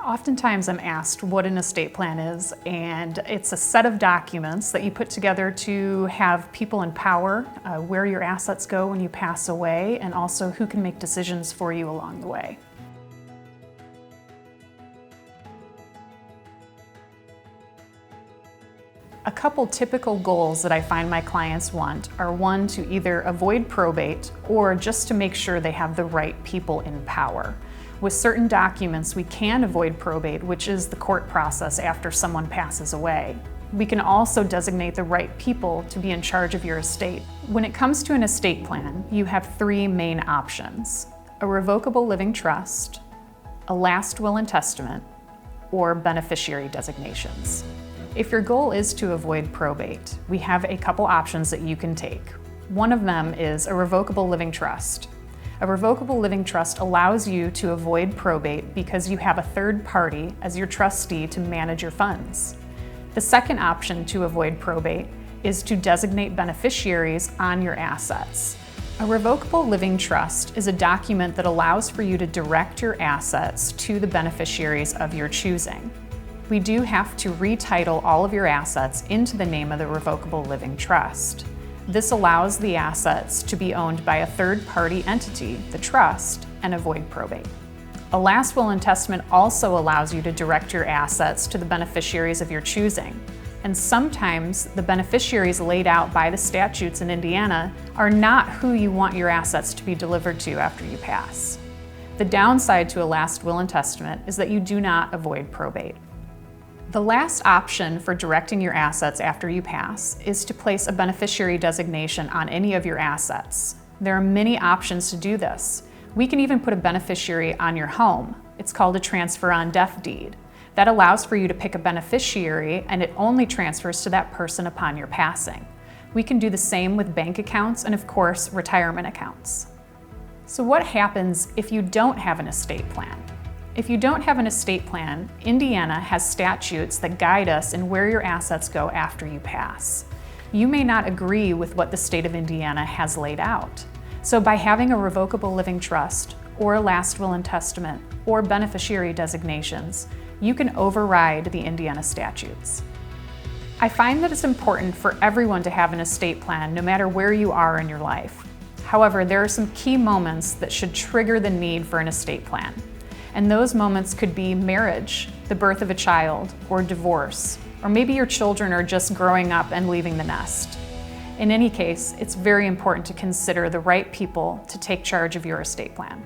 Oftentimes I'm asked what an estate plan is, and it's a set of documents that you put together to have people in power, where your assets go when you pass away, and also who can make decisions for you along the way. A couple typical goals that I find my clients want are one, to either avoid probate or just to make sure they have the right people in power. With certain documents, we can avoid probate, which is the court process after someone passes away. We can also designate the right people to be in charge of your estate. When it comes to an estate plan, you have three main options: a revocable living trust, a last will and testament, or beneficiary designations. If your goal is to avoid probate, we have a couple options that you can take. One of them is a revocable living trust. A revocable living trust allows you to avoid probate because you have a third party as your trustee to manage your funds. The second option to avoid probate is to designate beneficiaries on your assets. A revocable living trust is a document that allows for you to direct your assets to the beneficiaries of your choosing. We do have to retitle all of your assets into the name of the revocable living trust. This allows the assets to be owned by a third-party entity, the trust, and avoid probate. A last will and testament also allows you to direct your assets to the beneficiaries of your choosing. And sometimes the beneficiaries laid out by the statutes in Indiana are not who you want your assets to be delivered to after you pass. The downside to a last will and testament is that you do not avoid probate. The last option for directing your assets after you pass is to place a beneficiary designation on any of your assets. There are many options to do this. We can even put a beneficiary on your home. It's called a transfer on death deed. That allows for you to pick a beneficiary, and it only transfers to that person upon your passing. We can do the same with bank accounts and, of course, retirement accounts. So what happens if you don't have an estate plan? If you don't have an estate plan, Indiana has statutes that guide us in where your assets go after you pass. You may not agree with what the state of Indiana has laid out. So by having a revocable living trust, or a last will and testament, or beneficiary designations, you can override the Indiana statutes. I find that it's important for everyone to have an estate plan no matter where you are in your life. However, there are some key moments that should trigger the need for an estate plan. And those moments could be marriage, the birth of a child, or divorce, or maybe your children are just growing up and leaving the nest. In any case, it's very important to consider the right people to take charge of your estate plan.